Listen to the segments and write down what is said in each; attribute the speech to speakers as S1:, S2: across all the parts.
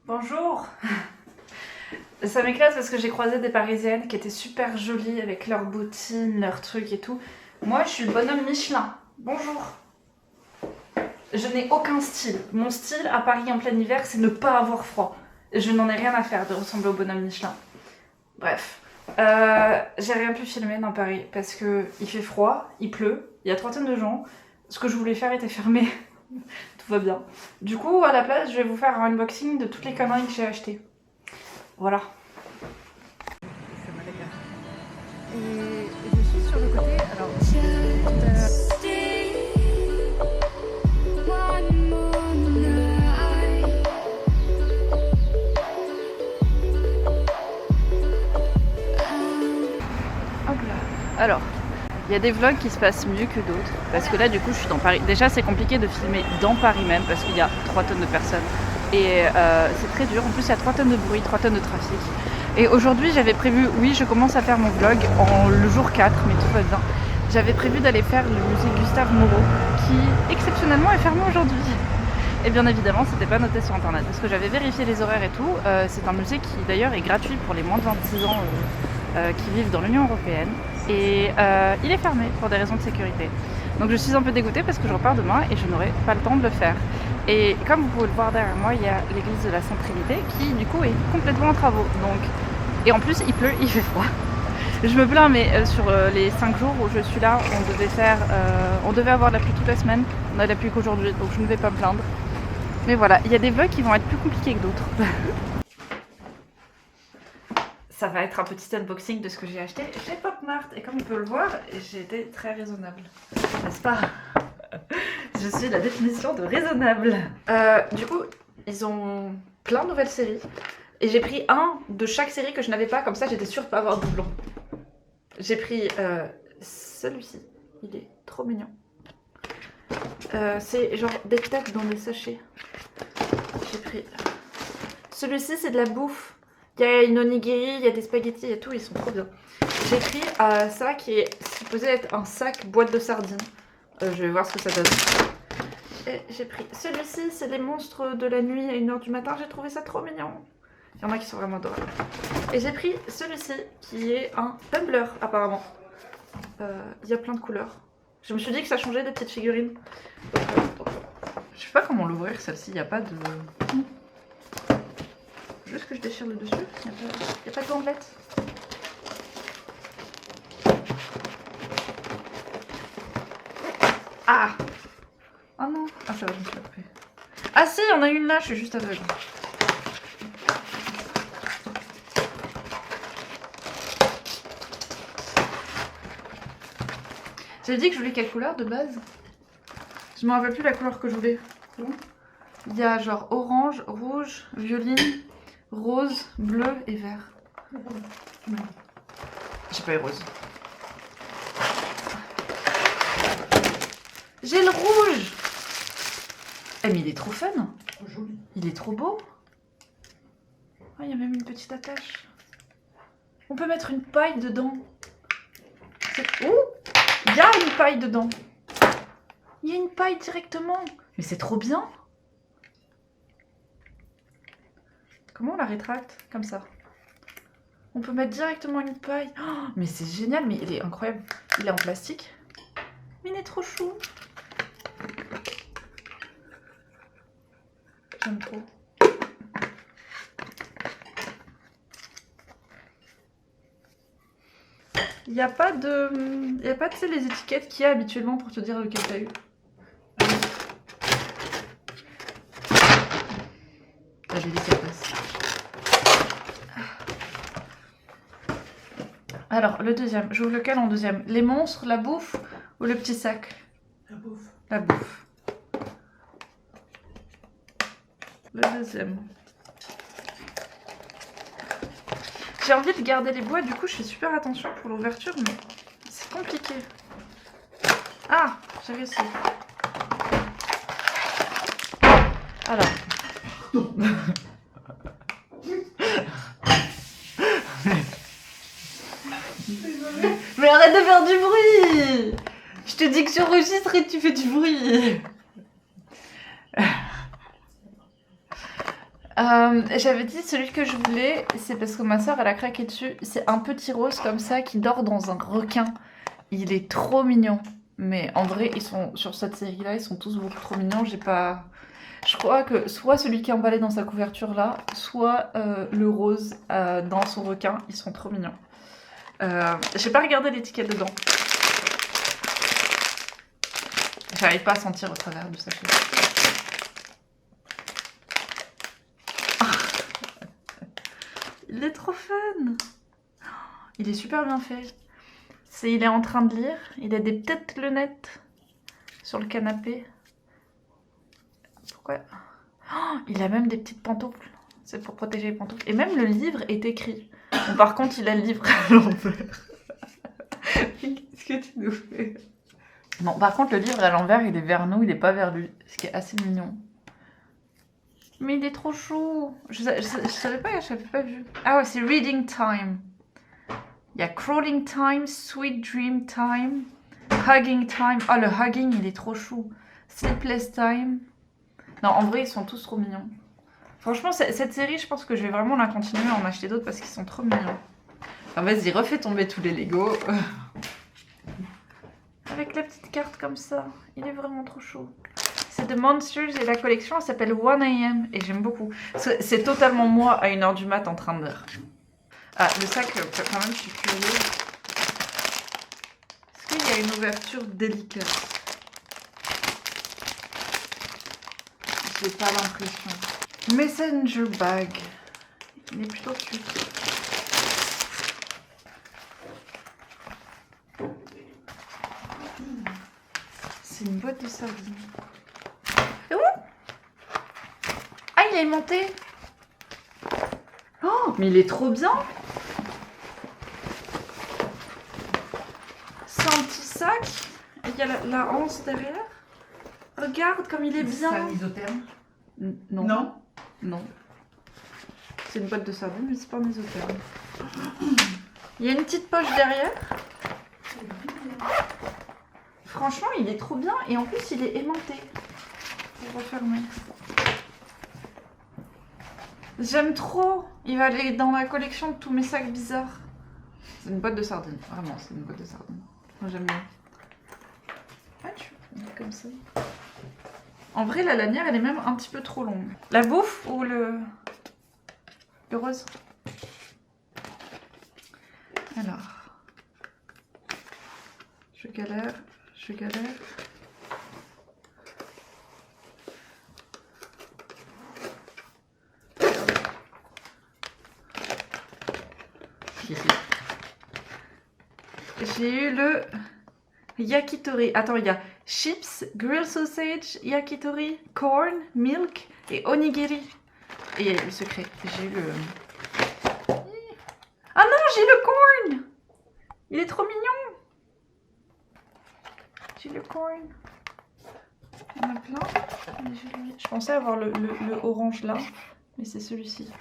S1: Bonjour. Ça m'éclate parce que j'ai croisé des Parisiennes qui étaient super jolies avec leurs bottines, leurs trucs et tout. Moi, je suis le bonhomme Michelin. Bonjour. Je n'ai aucun style. Mon style à Paris en plein hiver, c'est ne pas avoir froid. Je n'en ai rien à faire de ressembler au bonhomme Michelin. Bref. J'ai rien pu filmer dans Paris parce que il fait froid, il pleut, il y a 3 tonnes de gens. Ce que je voulais faire était fermé. Tout va bien. Du coup, à la place, je vais vous faire un unboxing de toutes les conneries que j'ai achetées. Voilà. Et je suis sur le côté. Alors, hop là. Alors, il y a des vlogs qui se passent mieux que d'autres. Parce que là, du coup, je suis dans Paris. Déjà, c'est compliqué de filmer dans Paris même parce qu'il y a 3 tonnes de personnes. Et c'est très dur. En plus, il y a 3 tonnes de bruit, 3 tonnes de trafic. Et aujourd'hui, j'avais prévu, oui, je commence à faire mon vlog en le jour 4, mais tout va bien. J'avais prévu d'aller faire le musée Gustave Moreau, qui exceptionnellement est fermé aujourd'hui. Et bien évidemment, c'était pas noté sur internet, parce que j'avais vérifié les horaires et tout. C'est un musée qui d'ailleurs est gratuit pour les moins de 26 ans qui vivent dans l'Union Européenne. Et il est fermé pour des raisons de sécurité. Donc je suis un peu dégoûtée parce que je repars demain et je n'aurai pas le temps de le faire. Et comme vous pouvez le voir derrière moi, il y a l'église de la Sainte Trinité qui du coup est complètement en travaux. Donc... Et en plus il pleut, il fait froid. Je me plains mais sur les 5 jours où je suis là, on devait avoir de la pluie toute la semaine. On a de la pluie qu'aujourd'hui, donc je ne vais pas me plaindre. Mais voilà, il y a des vlogs qui vont être plus compliqués que d'autres. Ça va être un petit unboxing de ce que j'ai acheté chez Pop Mart. Et comme on peut le voir, j'ai été très raisonnable. N'est-ce pas? Je suis la définition de raisonnable. Du coup, ils ont plein de nouvelles séries. Et j'ai pris un de chaque série que je n'avais pas. Comme ça, j'étais sûre de ne pas avoir de doublon. J'ai pris celui-ci. Il est trop mignon. C'est genre des têtes dans des sachets. J'ai pris... Celui-ci, c'est de la bouffe. Il y a une onigiri, il y a des spaghettis, il y a tout, ils sont trop bien. J'ai pris ça qui est supposé être un sac boîte de sardines. Je vais voir ce que ça donne. Et j'ai pris celui-ci, c'est les monstres de la nuit à 1h du matin. J'ai trouvé ça trop mignon. Il y en a qui sont vraiment adorables. Et j'ai pris celui-ci qui est un Tumblr apparemment. Il y a plein de couleurs. Je me suis dit que ça changeait des petites figurines. Je sais pas comment l'ouvrir celle-ci, il n'y a pas de... Juste que je déchire le dessus, il n'y a pas de gandelette. Ah! Oh non! Ah ça va, je me suis pas pris. Ah si, il y en a une là, je suis juste aveugle. J'ai dit que je voulais quelle couleur de base? Je me rappelle plus la couleur que je voulais. Il y a genre orange, rouge, violine, rose, bleu et vert. J'ai pas eu rose. J'ai le rouge. Eh mais il est trop fun. Il est trop beau. Oh, il y a même une petite attache. On peut mettre une paille dedans. Ouh, il y a une paille dedans. Il y a une paille directement. Mais c'est trop bien. Comment on la rétracte? Comme ça. On peut mettre directement une paille. Oh, mais c'est génial, mais il est incroyable. Il est en plastique. Mais il est trop chou. J'aime trop. Il n'y a pas de... Il n'y a pas, tu sais, les étiquettes qu'il y a habituellement pour te dire lequel t'as eu. Ah, j'ai dit ça passe. Alors, le deuxième. J'ouvre lequel en deuxième? Les monstres, la bouffe ou le petit sac?
S2: La bouffe.
S1: La bouffe. Le deuxième. J'ai envie de garder les boîtes, du coup je fais super attention pour l'ouverture, mais c'est compliqué. Ah, j'ai réussi. Alors. Mais arrête de faire du bruit! Je te dis que j'enregistre et tu fais du bruit. J'avais dit celui que je voulais, c'est parce que ma soeur elle a craqué dessus. C'est un petit rose comme ça qui dort dans un requin. Il est trop mignon. Mais en vrai, ils sont sur cette série-là, ils sont tous beaucoup trop mignons. J'ai pas. Je crois que soit celui qui est emballé dans sa couverture là, soit le rose dans son requin. Ils sont trop mignons. J'ai pas regardé l'étiquette dedans. J'arrive pas à sentir au travers du sachet. Il est trop fun. Il est super bien fait. Il est en train de lire. Il a des petites lunettes sur le canapé. Pourquoi? Il a même des petites pantoufles. C'est pour protéger les pantoufles. Et même le livre est écrit. Bon, par contre, il a le livre à l'envers. Qu'est-ce que tu nous fais? Bon, par contre, le livre à l'envers, il est vers nous, il est pas vers lui. Ce qui est assez mignon. Mais il est trop chou. Je savais pas, je l'avais pas vu. Ah ouais, c'est Reading Time. Il y a Crawling Time, Sweet Dream Time, Hugging Time. Oh, le Hugging, il est trop chou. Sleepless Time. Non, en vrai, ils sont tous trop mignons. Franchement, cette série, je pense que je vais vraiment la continuer à en acheter d'autres parce qu'ils sont trop mignons. Enfin, vas-y, refais tomber tous les Lego. Avec la petite carte comme ça. Il est vraiment trop chaud. C'est The Monsters et la collection, elle s'appelle 1am et j'aime beaucoup. C'est totalement moi à 1h du mat en train de lire. Ah, le sac, quand même, je suis curieuse. Est-ce qu'il y a une ouverture délicate? J'ai pas l'impression. Messenger bag. Il est plutôt cute. C'est une boîte de sardines. Et où? Ah, il est aimanté. Oh, mais il est trop bien. C'est un petit sac. Il y a la anse derrière. Regarde comme il est bien.
S2: C'est un isotherme?
S1: Non.
S2: Non.
S1: Non. C'est une boîte de sardines, mais c'est pas un isotherme. Il y a une petite poche derrière. Franchement, il est trop bien. Et en plus, il est aimanté. Je vais refermer. J'aime trop. Il va aller dans la collection de tous mes sacs bizarres. C'est une boîte de sardines. Vraiment, c'est une boîte de sardines. Moi, j'aime bien. Ah, tu fais comme ça. En vrai, la lanière, elle est même un petit peu trop longue. La bouffe ou le rose? Alors. Je galère. J'ai eu le yakitori. Attends, il y a chips, grilled sausage, yakitori, corn, milk et onigiri. Et il y a le secret. J'ai eu le... Ah non, j'ai le corn! Il est trop mignon! J'ai le corn. Il y en a plein. Je pensais avoir le orange là, mais c'est celui-ci.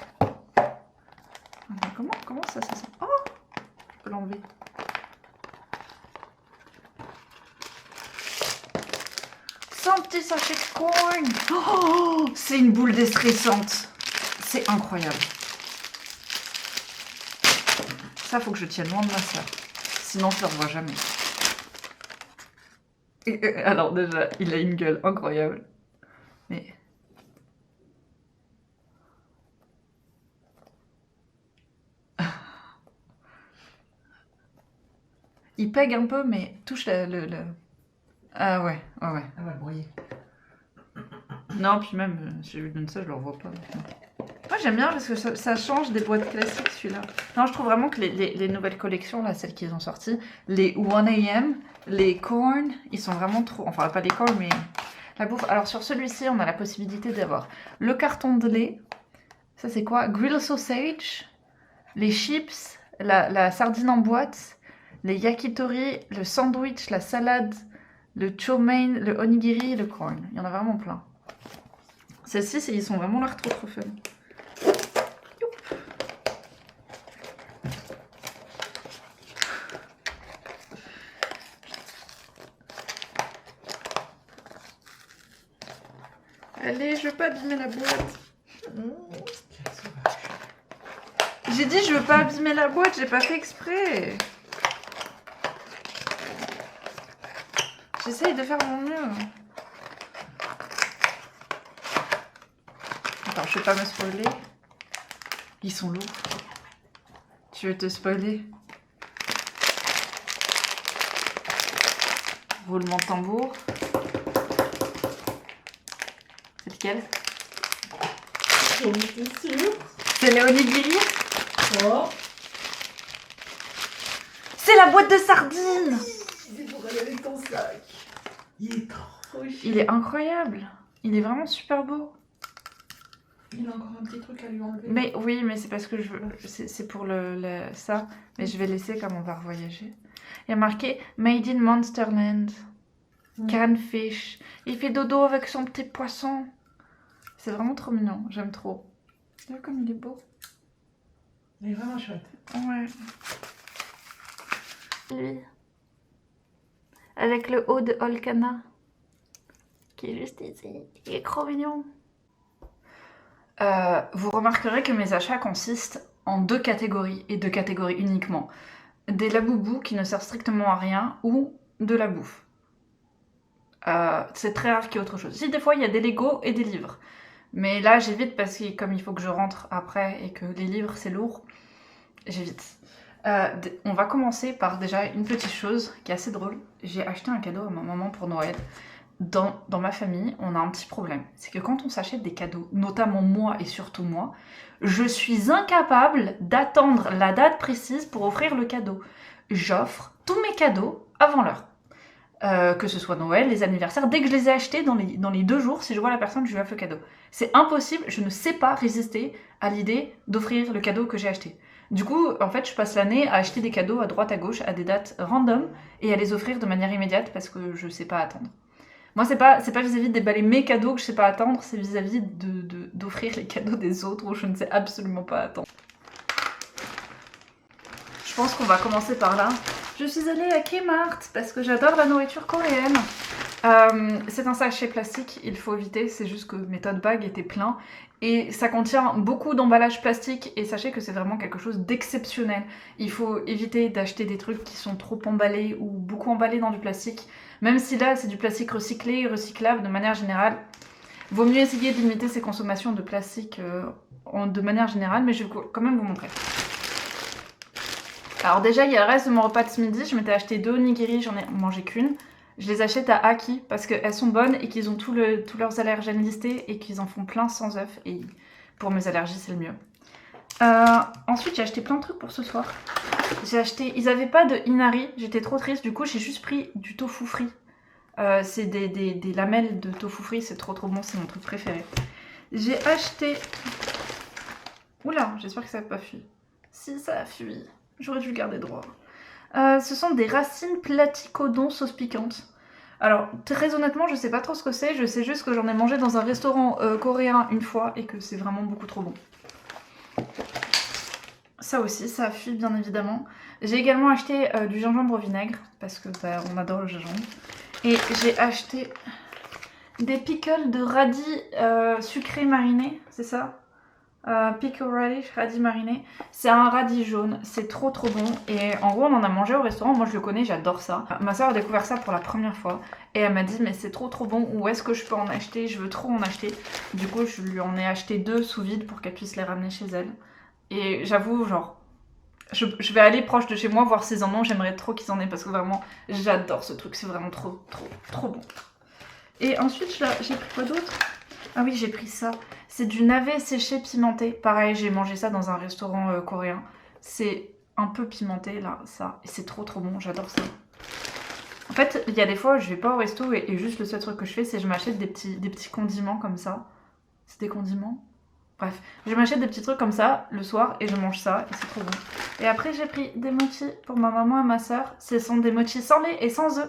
S1: Comment ça sent? Oh! Je peux l'enlever. Un petit sachet de corn. Oh, c'est une boule déstressante. C'est incroyable. Ça, faut que je tienne loin de ma soeur. Sinon, je ne le revois jamais. Alors déjà, il a une gueule incroyable. Mais... il pègue un peu, mais touche le... Ah ouais.
S2: Ah ouais, le brouiller.
S1: Non, puis même, si je lui donne ça, je le revois pas. Moi, j'aime bien parce que ça change des boîtes classiques, celui-là. Non, je trouve vraiment que les nouvelles collections, là, celles qu'ils ont sorties, les 1am, les corn, ils sont vraiment trop... Enfin, pas les corn, mais la bouffe. Alors, sur celui-ci, on a la possibilité d'avoir le carton de lait. Ça, c'est quoi? Grill sausage, les chips, la sardine en boîte, les yakitori, le sandwich, la salade, le chow mein, le onigiri et le corn. Il y en a vraiment plein. Celles-ci, ils sont vraiment l'air trop fun. Youp. Allez, je veux pas abîmer la boîte. J'ai dit je veux pas abîmer la boîte, j'ai pas fait exprès. J'essaye de faire mon mieux. Attends, je vais pas me spoiler. Ils sont lourds. Tu veux te spoiler? Roulement de tambour. C'est lequel? C'est les onigiri?
S2: Oh.
S1: C'est la boîte de sardines!
S2: C'est pour aller avec ton sac. Il est trop chou.
S1: Il est incroyable. Il est vraiment super beau.
S2: Il a encore un petit truc à lui enlever.
S1: Mais oui, mais c'est parce que je veux. C'est pour ça. Mais je vais laisser comme on va revoyager. Il y a marqué Made in Monsterland. Canfish. Il fait dodo avec son petit poisson. C'est vraiment trop mignon. J'aime trop. Tu vois comme il est beau.
S2: Il est vraiment chouette.
S1: Ouais. Lui. Avec le haut de Olcana. Qui est juste ici. Il est trop mignon. Vous remarquerez que mes achats consistent en 2 catégories, et 2 catégories uniquement. Des laboubous qui ne servent strictement à rien, ou de la bouffe. C'est très rare qu'il y ait autre chose. Si des fois il y a des Lego et des livres. Mais là j'évite parce que comme il faut que je rentre après et que les livres c'est lourd, j'évite. On va commencer par déjà une petite chose qui est assez drôle. J'ai acheté un cadeau à ma maman pour Noël. Dans ma famille, on a un petit problème. C'est que quand on s'achète des cadeaux, notamment moi et surtout moi, je suis incapable d'attendre la date précise pour offrir le cadeau. J'offre tous mes cadeaux avant l'heure. Que ce soit Noël, les anniversaires, dès que je les ai achetés dans les 2 jours, si je vois la personne, je lui offre le cadeau. C'est impossible, je ne sais pas résister à l'idée d'offrir le cadeau que j'ai acheté. Du coup, en fait, je passe l'année à acheter des cadeaux à droite à gauche à des dates random et à les offrir de manière immédiate parce que je sais pas attendre. Moi, c'est pas vis-à-vis de déballer mes cadeaux que je sais pas attendre, c'est vis-à-vis d'offrir les cadeaux des autres où je ne sais absolument pas attendre. Je pense qu'on va commencer par là. Je suis allée à Kmart parce que j'adore la nourriture coréenne. C'est un sachet plastique, il faut éviter, c'est juste que mes tote bags étaient pleins. Et ça contient beaucoup d'emballage plastique et sachez que c'est vraiment quelque chose d'exceptionnel. Il faut éviter d'acheter des trucs qui sont trop emballés ou beaucoup emballés dans du plastique. Même si là c'est du plastique recyclé, recyclable de manière générale. Vaut mieux essayer de limiter ses consommations de plastique de manière générale, mais je vais quand même vous montrer. Alors déjà il y a le reste de mon repas de ce midi, je m'étais acheté 2 onigiri, j'en ai mangé qu'une. Je les achète à Aki parce qu'elles sont bonnes et qu'ils ont tous leurs allergènes listés et qu'ils en font plein sans œufs. Et pour mes allergies, c'est le mieux. Ensuite, j'ai acheté plein de trucs pour ce soir. Ils avaient pas de inari, j'étais trop triste. Du coup, j'ai juste pris du tofu frit. C'est des lamelles de tofu frit, c'est trop bon, c'est mon truc préféré. J'ai acheté... Oula, j'espère que ça n'a pas fui. Si, ça a fui. J'aurais dû le garder droit. Ce sont des racines platycodon sauce piquante. Alors, très honnêtement, je sais pas trop ce que c'est. Je sais juste que j'en ai mangé dans un restaurant coréen une fois et que c'est vraiment beaucoup trop bon. Ça aussi, ça fuit bien évidemment. J'ai également acheté du gingembre au vinaigre parce que on adore le gingembre. Et j'ai acheté des pickles de radis sucrés marinés, c'est ça? Pickle radish, radis mariné. C'est un radis jaune, c'est trop bon. Et en gros, on en a mangé au restaurant. Moi, je le connais, j'adore ça. Ma soeur a découvert ça pour la première fois. Et elle m'a dit, mais c'est trop bon. Où est-ce que je peux en acheter? Je veux trop en acheter. Du coup, je lui en ai acheté 2 sous vide pour qu'elle puisse les ramener chez elle. Et j'avoue, genre, je vais aller proche de chez moi voir s'ils en ont. J'aimerais trop qu'ils en aient parce que vraiment, j'adore ce truc. C'est vraiment trop bon. Et ensuite, j'ai pris quoi d'autre? Ah oui, j'ai pris ça. C'est du navet séché pimenté. Pareil, j'ai mangé ça dans un restaurant coréen. C'est un peu pimenté là, ça. Et c'est trop bon, j'adore ça. En fait, il y a des fois, je vais pas au resto et juste le seul truc que je fais, c'est que je m'achète des petits condiments comme ça. C'est des condiments? Bref, je m'achète des petits trucs comme ça le soir et je mange ça et c'est trop bon. Et après, j'ai pris des mochis pour ma maman et ma soeur. Ce sont des mochis sans lait et sans œufs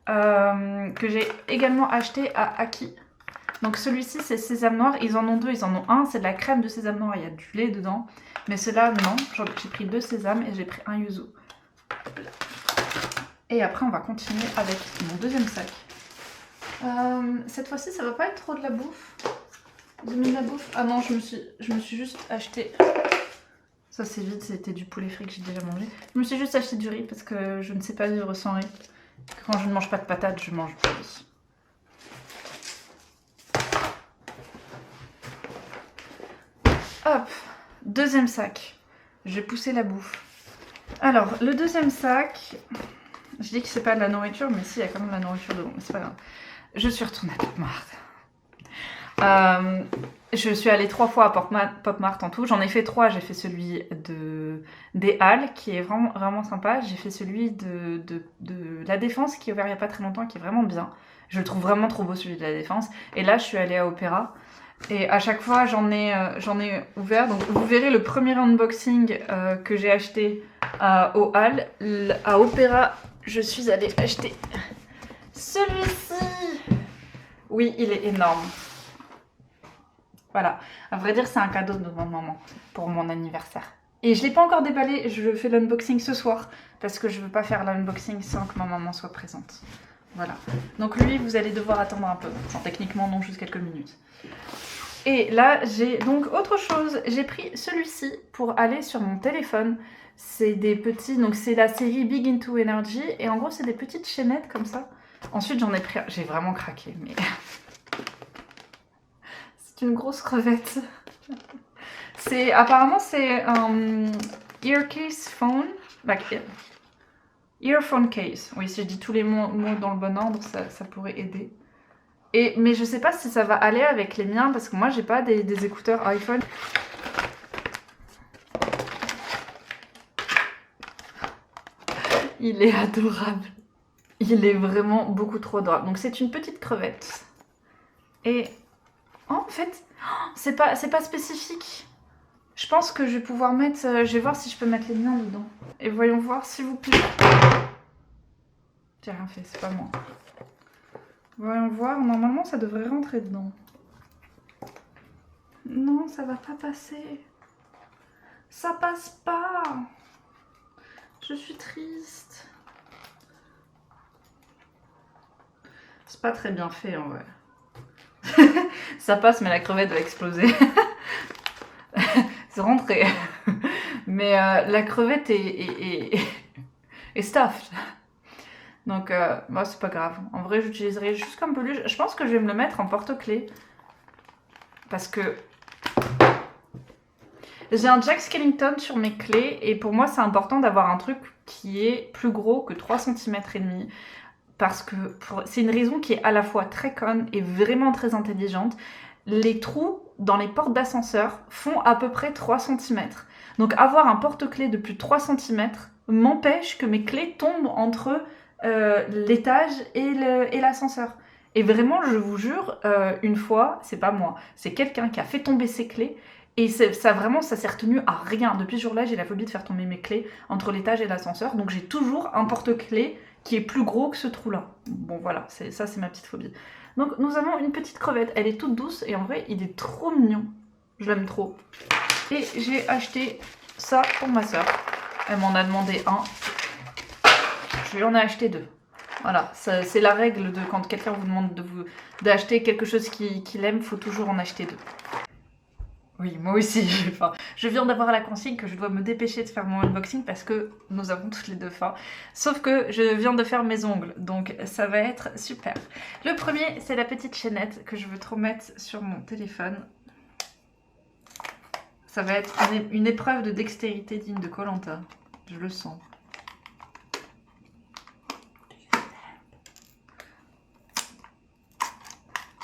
S1: que j'ai également acheté à Aki. Donc celui-ci c'est sésame noir, ils en ont 2, ils en ont un, c'est de la crème de sésame noir, il y a du lait dedans. Mais ceux-là non, j'ai pris 2 sésames et j'ai pris un yuzu. Et après on va continuer avec mon deuxième sac. Cette fois-ci ça va pas être trop de la bouffe. J'ai mis de la bouffe. Ah non, je me suis juste acheté Ça c'est vide, c'était du poulet frit que j'ai déjà mangé. Je me suis juste acheté du riz parce que je ne sais pas vivre sans riz. Quand je ne mange pas de patates, je mange du riz. Hop, deuxième sac. Je vais pousser la bouffe. Alors, le deuxième sac, je dis que c'est pas de la nourriture, mais si, il y a quand même de la nourriture dedans, mais c'est pas grave. Je suis retournée à Pop Mart. Je suis allée 3 fois à Pop Mart en tout. J'en ai fait 3. J'ai fait celui des Halles, qui est vraiment, vraiment sympa. J'ai fait celui de la Défense, qui est ouvert il n'y a pas très longtemps, qui est vraiment bien. Je le trouve vraiment trop beau, celui de la Défense. Et là, je suis allée à Opéra. Et à chaque fois, j'en ai ouvert. Donc, vous verrez le premier unboxing que j'ai acheté au Halles. À Opéra, je suis allée acheter celui-ci. Oui, il est énorme. Voilà, à vrai dire, c'est un cadeau de ma maman pour mon anniversaire. Et je ne l'ai pas encore déballé, je fais l'unboxing ce soir parce que je ne veux pas faire l'unboxing sans que ma maman soit présente. Voilà, donc lui, vous allez devoir attendre un peu. Enfin, techniquement, non, juste quelques minutes. Et là, j'ai donc autre chose. J'ai pris celui-ci pour aller sur mon téléphone. C'est des petits, donc c'est la série Big Into Energy. Et en gros, c'est des petites chaînettes comme ça. Ensuite, j'en ai pris, j'ai vraiment craqué, mais... une grosse crevette. Apparemment c'est un earcase phone, like earphone case. Oui, si je dis tous les mots dans le bon ordre, ça pourrait aider. Mais je sais pas si ça va aller avec les miens parce que moi j'ai pas des écouteurs iPhone. Il est adorable. Il est vraiment beaucoup trop adorable. Donc c'est une petite crevette. Et oh, en fait, c'est pas spécifique. Je pense que je vais pouvoir mettre... je vais voir si je peux mettre les miens dedans. Et voyons voir, s'il vous plaît. J'ai rien fait, c'est pas moi. Voyons voir, normalement ça devrait rentrer dedans. Non, ça va pas passer. Ça passe pas. Je suis triste. C'est pas très bien fait en vrai. Ça passe, mais la crevette va exploser. C'est rentré. Mais la crevette est stuffed. Donc, bah, c'est pas grave. En vrai, j'utiliserai juste comme peluche. Je pense que je vais me le mettre en porte-clés. Parce que j'ai un Jack Skellington sur mes clés. Et pour moi, c'est important d'avoir un truc qui est plus gros que 3,5 cm. Parce que c'est une raison qui est à la fois très conne et vraiment très intelligente. Les trous dans les portes d'ascenseur font à peu près 3 cm. Donc avoir un porte-clés de plus de 3 cm m'empêche que mes clés tombent entre l'étage et l'ascenseur. Et vraiment, je vous jure, une fois, c'est pas moi, c'est quelqu'un qui a fait tomber ses clés. Et ça vraiment, ça s'est retenu à rien. Depuis ce jour-là, j'ai la phobie de faire tomber mes clés entre l'étage et l'ascenseur. Donc j'ai toujours un porte-clés qui est plus gros que ce trou-là. Bon voilà, ça c'est ma petite phobie. Donc nous avons une petite crevette, elle est toute douce et en vrai il est trop mignon. Je l'aime trop. Et j'ai acheté ça pour ma soeur. Elle m'en a demandé un. Je lui en ai acheté 2. Voilà, c'est la règle de quand quelqu'un vous demande d'acheter quelque chose qu'il aime, il faut toujours en acheter 2. Oui, moi aussi. Enfin, je viens d'avoir la consigne que je dois me dépêcher de faire mon unboxing parce que nous avons toutes les deux faim. Sauf que je viens de faire mes ongles, donc ça va être super. Le premier, c'est la petite chaînette que je veux trop mettre sur mon téléphone. Ça va être une épreuve de dextérité digne de Koh-Lanta. Je le sens.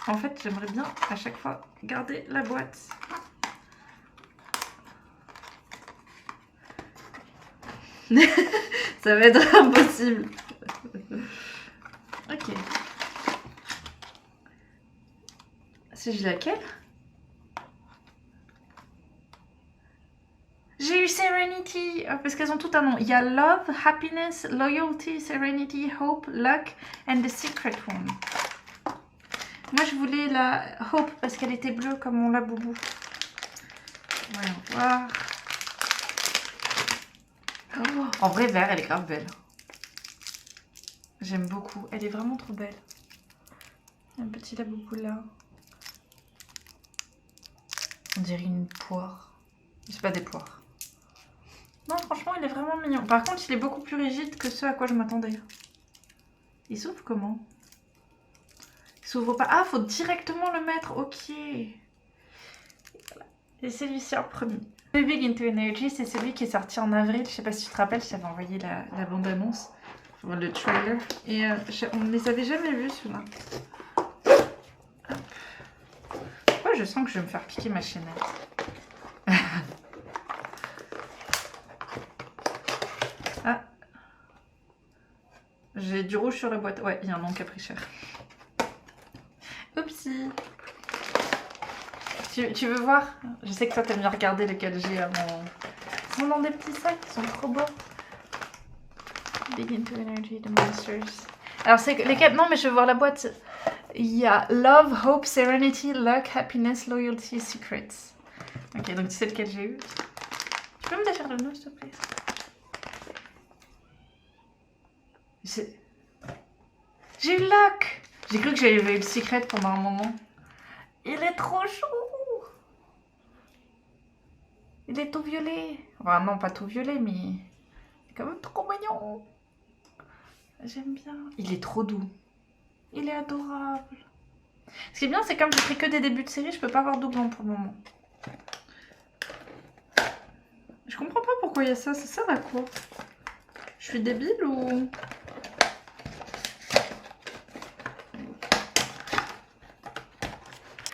S1: En fait, j'aimerais bien à chaque fois garder la boîte. Ça va être impossible. Ok. C'est laquelle? J'ai eu Serenity, parce qu'elles ont tout un nom. Il y a Love, Happiness, Loyalty, Serenity, Hope, Luck and the Secret One. Moi je voulais la Hope parce qu'elle était bleue comme mon Laboubou. Voyons voir. Oh, en vrai vert, elle est grave belle. J'aime beaucoup, elle est vraiment trop belle. Un petit Laboubou là. On dirait une poire. C'est pas des poires.
S3: Non, franchement, il est vraiment mignon. Par contre, il est beaucoup plus rigide que ce à quoi je m'attendais. Il s'ouvre comment? Il s'ouvre pas. Ah, faut directement le mettre. Ok. Et celui-ci en premier. The Big Into Energy, c'est celui qui est sorti en avril. Je sais pas si tu te rappelles, je t'avais envoyé la bande-annonce. Enfin, le trailer. Et on ne les avait jamais vus, ceux-là. Pourquoi je sens que je vais me faire piquer ma chaînette? Ah. J'ai du rouge sur la boîte. Ouais, il y a un nom qui a pris cher. Oupsie. Tu veux voir? Je sais que toi t'aimes bien regarder lesquels j'ai à mon... Ils sont dans des petits sacs, ils sont trop beaux. Big Into Energy, The Monsters. Alors c'est lesquels? Non mais je veux voir la boîte. Il y a Love, Hope, Serenity, Luck, Happiness, Loyalty, Secrets. Ok, donc tu sais lequel j'ai eu. Tu peux me défaire le nœud s'il te plaît? J'ai eu Luck. J'ai cru que j'avais eu le Secret pendant un moment. Il est trop chou. Il est tout violet. Enfin non, pas tout violet, mais il est quand même trop mignon. J'aime bien. Il est trop doux. Il est adorable. Ce qui est bien, c'est comme j'ai pris que des débuts de série, je peux pas avoir doublon pour le moment. Je comprends pas pourquoi il y a ça. Ça sert à quoi? Je suis débile ou...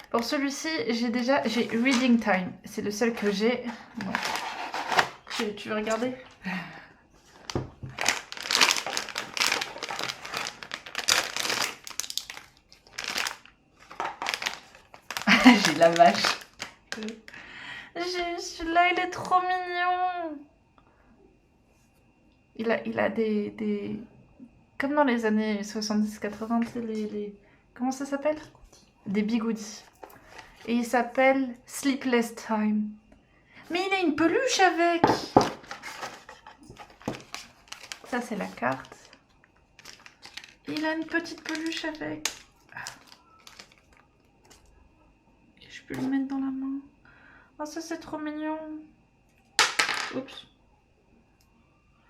S3: Pour celui-ci, j'ai Reading Time. C'est le seul que j'ai. Bon. Tu veux regarder? J'ai la vache. Celui-là, il est trop mignon. Il a des... Comme dans les années 70-80, tu sais, les... Comment ça s'appelle? Des bigoudis. Et il s'appelle Sleepless Time. Mais il a une peluche avec. Ça, c'est la carte. Il a une petite peluche avec. Je peux le mettre dans la main. Oh, ça, c'est trop mignon. Oups.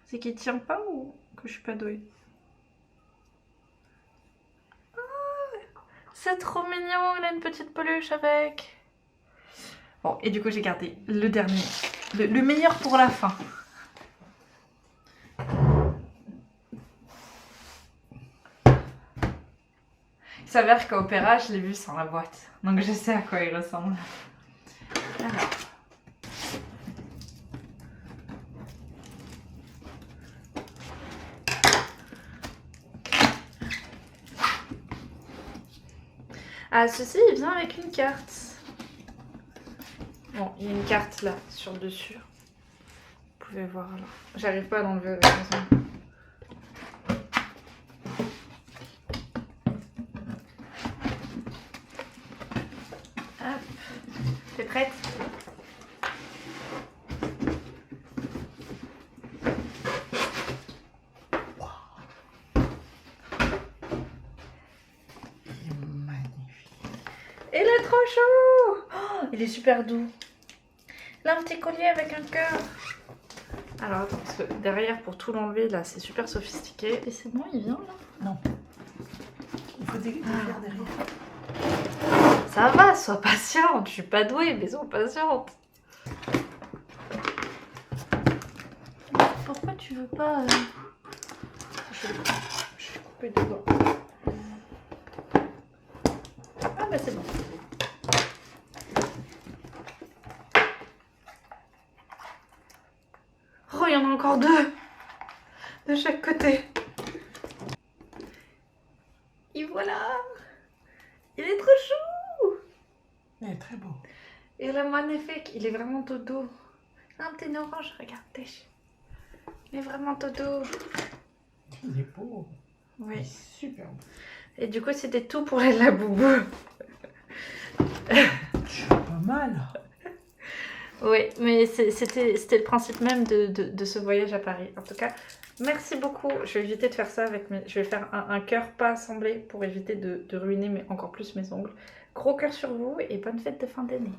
S3: C'est qu'il tient pas ou que je suis pas douée? C'est trop mignon, il a une petite peluche avec. Bon, et du coup, j'ai gardé le dernier. Le meilleur pour la fin. Il s'avère qu'à Opéra, je l'ai vu sans la boîte. Donc je sais à quoi il ressemble. Alors. Ah, ceci, il vient avec une carte. Bon, il y a une carte là, sur le dessus. Vous pouvez voir là. J'arrive pas à l'enlever avec raison. Hop. T'es prête? Il est trop chaud! Oh, il est super doux. Là, un petit collier avec un cœur. Alors, attends, parce que derrière, pour tout l'enlever, là, c'est super sophistiqué. Et c'est bon, il vient, là?
S2: Non. Il faut des faire derrière.
S3: Ça va, sois patiente. Je suis pas douée, mais sois patiente. Pourquoi tu veux pas... Je vais couper dedans. Ah bah c'est bon. Oh, il y en a encore deux de chaque côté. Et voilà. Il est trop chou.
S2: Il est très beau.
S3: Il est magnifique. Il est vraiment tout doux. Un petit orange, regardez. Il est vraiment tout doux.
S2: Il est beau.
S3: Oui.
S2: Il est super beau.
S3: Et du coup, c'était tout pour les laboubous.
S2: Je suis pas mal.
S3: Oui, mais c'était le principe même de ce voyage à Paris. En tout cas, merci beaucoup. Je vais éviter de faire ça avec mes... Je vais faire un cœur pas assemblé pour éviter de ruiner encore plus mes ongles. Gros cœur sur vous et bonne fête de fin d'année.